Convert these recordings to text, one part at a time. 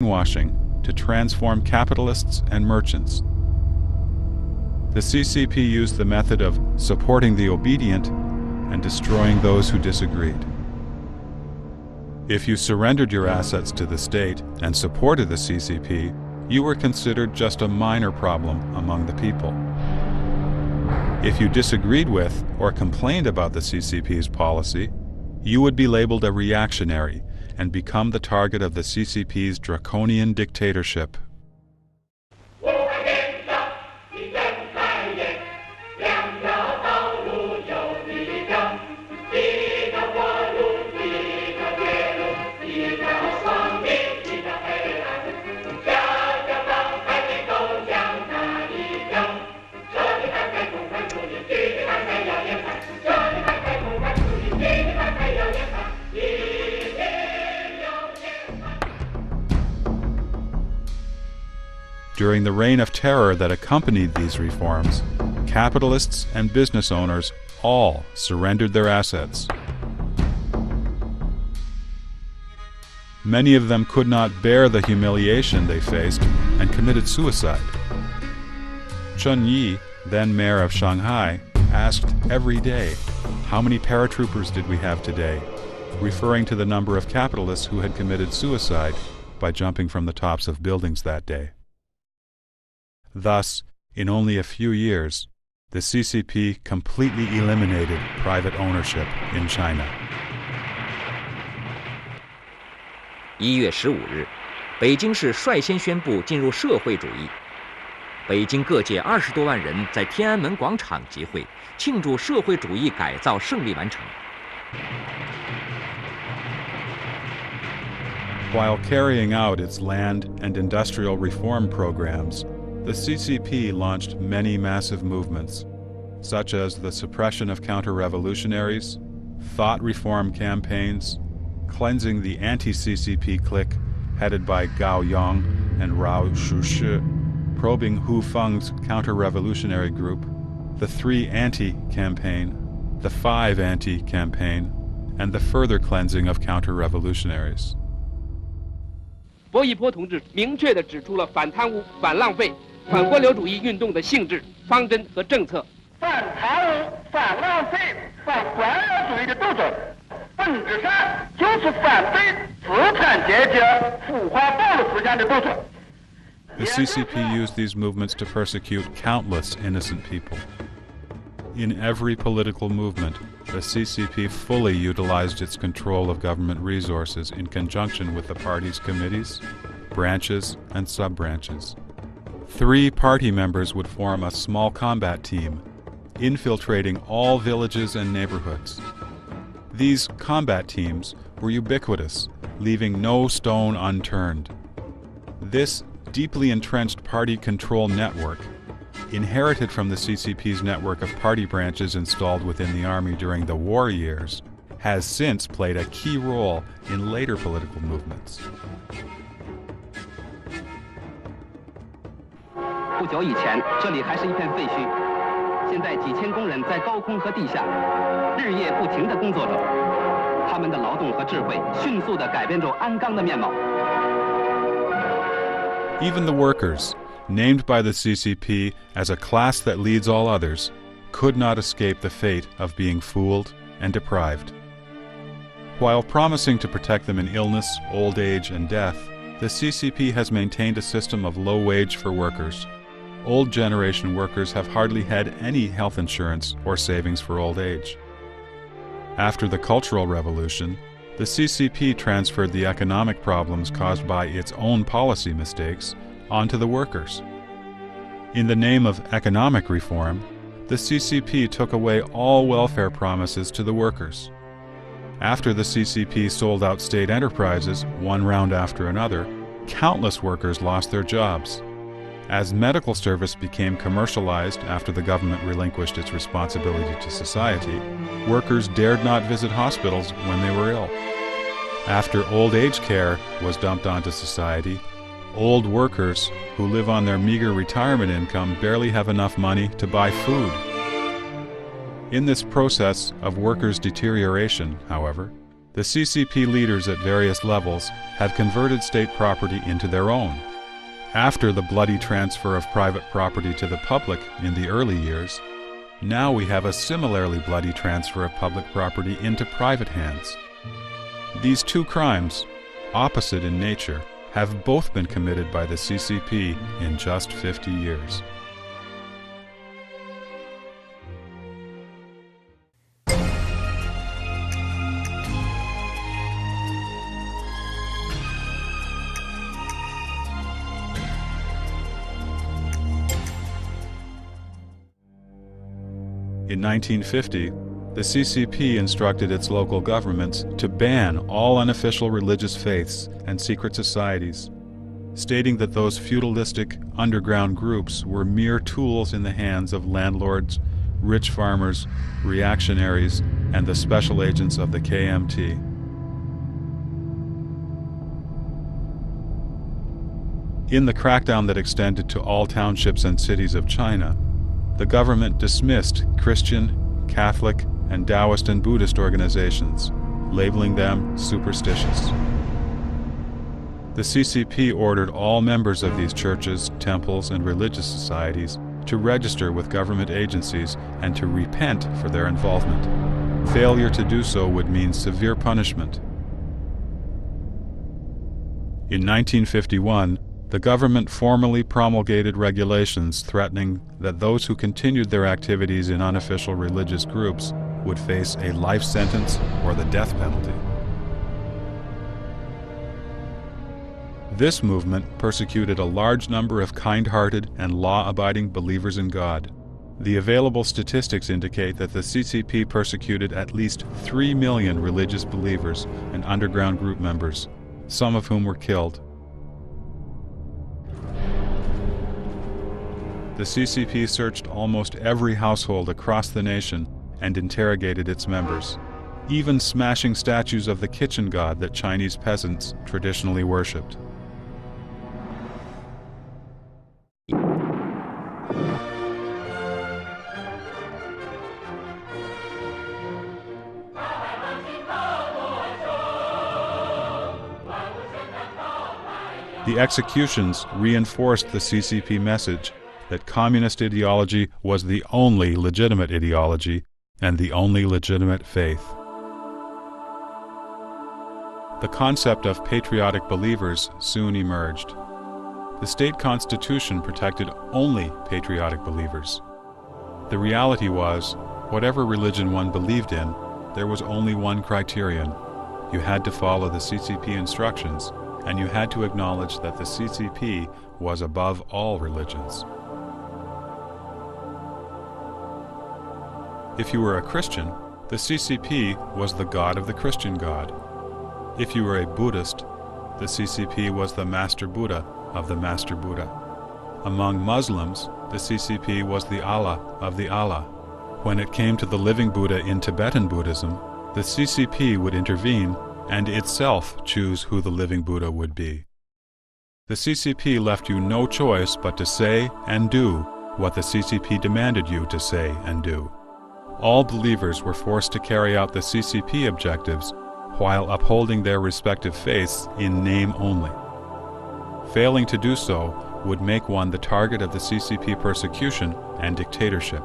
brainwashing to transform capitalists and merchants. The CCP used the method of supporting the obedient and destroying those who disagreed. If you surrendered your assets to the state and supported the CCP, you were considered just a minor problem among the people. If you disagreed with or complained about the CCP's policy, you would be labeled a reactionary and become the target of the CCP's draconian dictatorship. During the reign of terror that accompanied these reforms, capitalists and business owners all surrendered their assets. Many of them could not bear the humiliation they faced and committed suicide. Chen Yi, then mayor of Shanghai, asked every day, "How many paratroopers did we have today?" referring to the number of capitalists who had committed suicide by jumping from the tops of buildings that day. Thus, in only a few years, the CCP completely eliminated private ownership in China. 1月15日，北京市率先宣布进入社会主义。北京各界20多万人在天安门广场集会，庆祝社会主义改造胜利完成。 While carrying out its land and industrial reform programs, the CCP launched many massive movements, such as the suppression of counter-revolutionaries, thought reform campaigns, cleansing the anti-CCP clique headed by Gao Yong and Rao Shushi, probing Hu Feng's counter-revolutionary group, the 3 Anti-campaign, the 5 Anti-campaign, and the further cleansing of counter-revolutionaries. 薄一波同志明确地指出了反贪污、反浪费、反官僚主义运动的性质、方针和政策。反贪污、反浪费、反官僚主义的斗争，本质上就是反对资产阶级腐化暴力思想的斗争。 The CCP used these movements to persecute countless innocent people. In every political movement, the CCP fully utilized its control of government resources in conjunction with the party's committees, branches, and sub-branches. 3 party members would form a small combat team, infiltrating all villages and neighborhoods. These combat teams were ubiquitous, leaving no stone unturned. This deeply entrenched party control network, inherited from the CCP's network of party branches installed within the army during the war years, has since played a key role in later political movements. 不久以前，这里还是一片废墟。现在几千工人在高空和地下日夜不停地工作着，他们的劳动和智慧迅速地改变着鞍钢的面貌。 Even the workers, named by the CCP as a class that leads all others, could not escape the fate of being fooled and deprived. While promising to protect them in illness, old age, and death, the CCP has maintained a system of low wage for workers. Old generation workers have hardly had any health insurance or savings for old age. After the Cultural Revolution, the CCP transferred the economic problems caused by its own policy mistakes onto the workers. In the name of economic reform, the CCP took away all welfare promises to the workers. After the CCP sold out state enterprises, one round after another, countless workers lost their jobs. As medical service became commercialized after the government relinquished its responsibility to society, workers dared not visit hospitals when they were ill. After old age care was dumped onto society, old workers who live on their meager retirement income barely have enough money to buy food. In this process of workers' deterioration, however, The CCP leaders at various levels have converted state property into their own. After the bloody transfer of private property to the public in the early years, now we have a similarly bloody transfer of public property into private hands. These two crimes, opposite in nature, have both been committed by the CCP in just 50 years. In 1950, the CCP instructed its local governments to ban all unofficial religious faiths and secret societies, stating that those feudalistic underground groups were mere tools in the hands of landlords, rich farmers, reactionaries, and the special agents of the KMT. In the crackdown that extended to all townships and cities of China, the government dismissed Christian, Catholic, and Taoist and Buddhist organizations, labeling them superstitious. The CCP ordered all members of these churches, temples, and religious societies to register with government agencies and to repent for their involvement. Failure to do so would mean severe punishment. In 1951, the government formally promulgated regulations threatening that those who continued their activities in unofficial religious groups would face a life sentence or the death penalty. This movement persecuted a large number of kind-hearted and law-abiding believers in God. The available statistics indicate that the CCP persecuted at least 3 million religious believers and underground group members, some of whom were killed. The CCP searched almost every household across the nation and interrogated its members, even smashing statues of the kitchen god that Chinese peasants traditionally worshipped. The executions reinforced the CCP message that communist ideology was the only legitimate ideology and the only legitimate faith. The concept of patriotic believers soon emerged. The state constitution protected only patriotic believers. The reality was, whatever religion one believed in, there was only one criterion. You had to follow the CCP instructions, and you had to acknowledge that the CCP was above all religions. If you were a Christian, the CCP was the god of the Christian God. If you were a Buddhist, the CCP was the Master Buddha of the Master Buddha. Among Muslims, the CCP was the Allah of the Allah. When it came to the living Buddha in Tibetan Buddhism, the CCP would intervene and itself choose who the living Buddha would be. The CCP left you no choice but to say and do what the CCP demanded you to say and do. All believers were forced to carry out the CCP objectives while upholding their respective faiths in name only. Failing to do so would make one the target of the CCP persecution and dictatorship.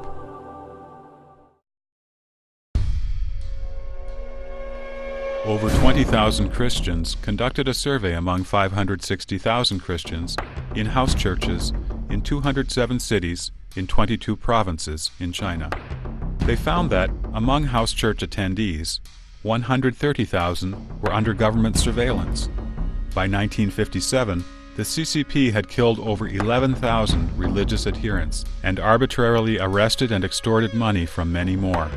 Over 20,000 Christians conducted a survey among 560,000 Christians in house churches in 207 cities in 22 provinces in China. They found that, among house church attendees, 130,000 were under government surveillance. By 1957, the CCP had killed over 11,000 religious adherents and arbitrarily arrested and extorted money from many more.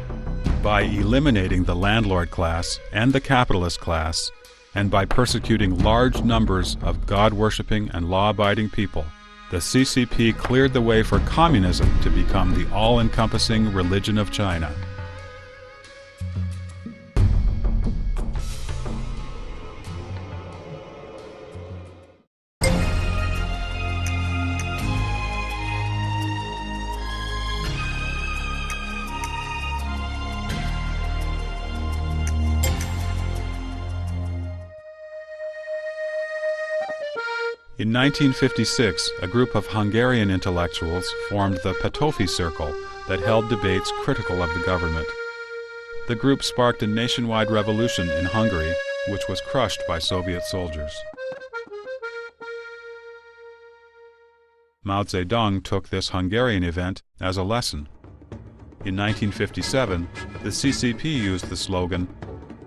By eliminating the landlord class and the capitalist class, and by persecuting large numbers of God-worshipping and law-abiding people, the CCP cleared the way for communism to become the all-encompassing religion of China. In 1956, a group of Hungarian intellectuals formed the Petőfi Circle that held debates critical of the government. The group sparked a nationwide revolution in Hungary, which was crushed by Soviet soldiers. Mao Zedong took this Hungarian event as a lesson. In 1957, the CCP used the slogan,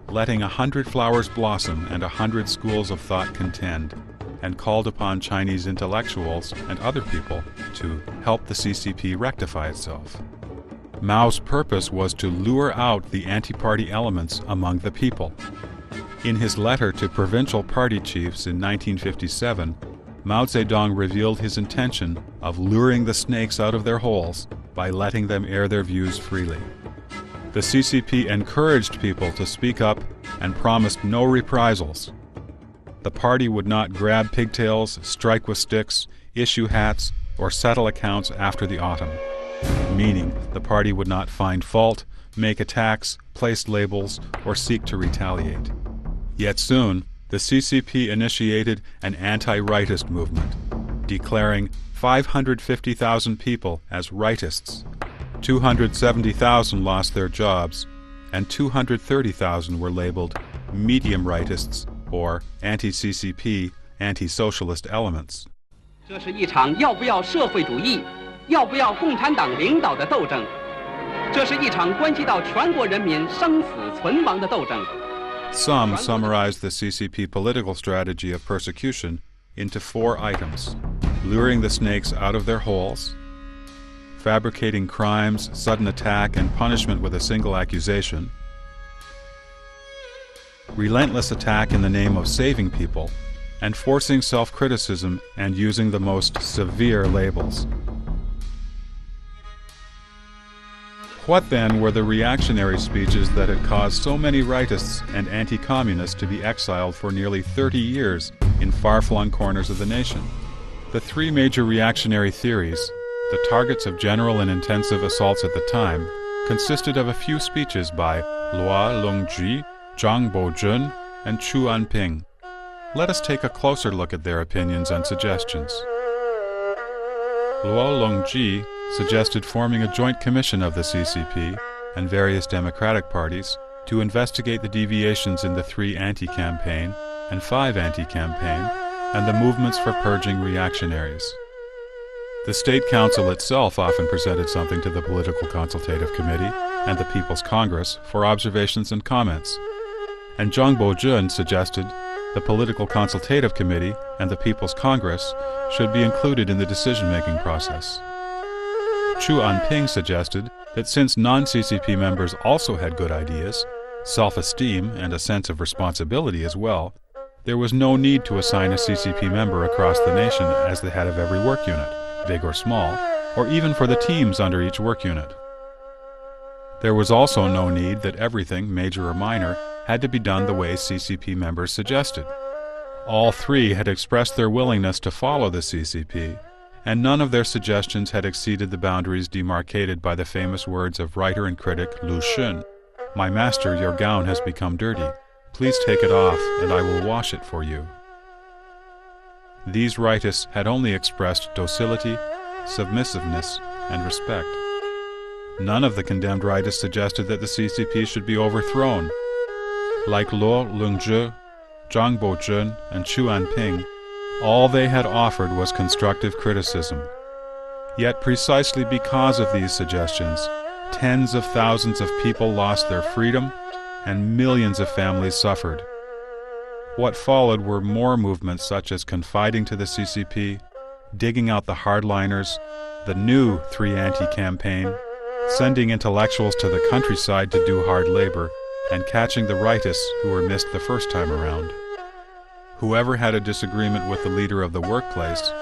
"Letting 100 flowers blossom and 100 schools of thought contend," and called upon Chinese intellectuals and other people to help the CCP rectify itself. Mao's purpose was to lure out the anti-party elements among the people. In his letter to provincial party chiefs in 1957, Mao Zedong revealed his intention of luring the snakes out of their holes by letting them air their views freely. The CCP encouraged people to speak up and promised no reprisals. The party would not grab pigtails, strike with sticks, issue hats, or settle accounts after the autumn, meaning the party would not find fault, make attacks, place labels, or seek to retaliate. Yet soon, the CCP initiated an anti-rightist movement, declaring 550,000 people as rightists. 270,000 lost their jobs, and 230,000 were labeled medium rightists or anti-CCP, anti-socialist elements. 这是一场要不要社会主义、要不要共产党领导的斗争。这是一场关系到全国人民生死存亡的斗争。 Some summarize the CCP political strategy of persecution into 4 items: luring the snakes out of their holes, fabricating crimes, sudden attack, and punishment with a single accusation, relentless attack in the name of saving people, and forcing self-criticism and using the most severe labels. What then were the reactionary speeches that had caused so many rightists and anti-communists to be exiled for nearly 30 years in far-flung corners of the nation? The 3 major reactionary theories, the targets of general and intensive assaults at the time, consisted of a few speeches by Noua Comentarii, Zhang Bojun, and Chu Anping. Let us take a closer look at their opinions and suggestions. Noua Comentarii suggested forming a joint commission of the CCP and various democratic parties to investigate the deviations in the 3 anti-campaign and 5 anti-campaign and the movements for purging reactionaries. The State Council itself often presented something to the Political Consultative Committee and the People's Congress for observations and comments. And Zhang Bojun suggested the Political Consultative Committee and the People's Congress should be included in the decision-making process. Chu Anping suggested that since non-CCP members also had good ideas, self-esteem, and a sense of responsibility as well, there was no need to assign a CCP member across the nation as the head of every work unit, big or small, or even for the teams under each work unit. There was also no need that everything, major or minor, had to be done the way CCP members suggested. All 3 had expressed their willingness to follow the CCP, and none of their suggestions had exceeded the boundaries demarcated by the famous words of writer and critic Lu Xun, "My master, your gown has become dirty. Please take it off, and I will wash it for you." These rightists had only expressed docility, submissiveness, and respect. None of the condemned rightists suggested that the CCP should be overthrown. Like Noua Comentarii, Zhang Bojun, and Chu Anping, all they had offered was constructive criticism. Yet precisely because of these suggestions, tens of thousands of people lost their freedom and millions of families suffered. What followed were more movements such as confiding to the CCP, digging out the hardliners, the new 3 anti-campaign, sending intellectuals to the countryside to do hard labor, and catching the rightists who were missed the first time around. Whoever had a disagreement with the leader of the workplace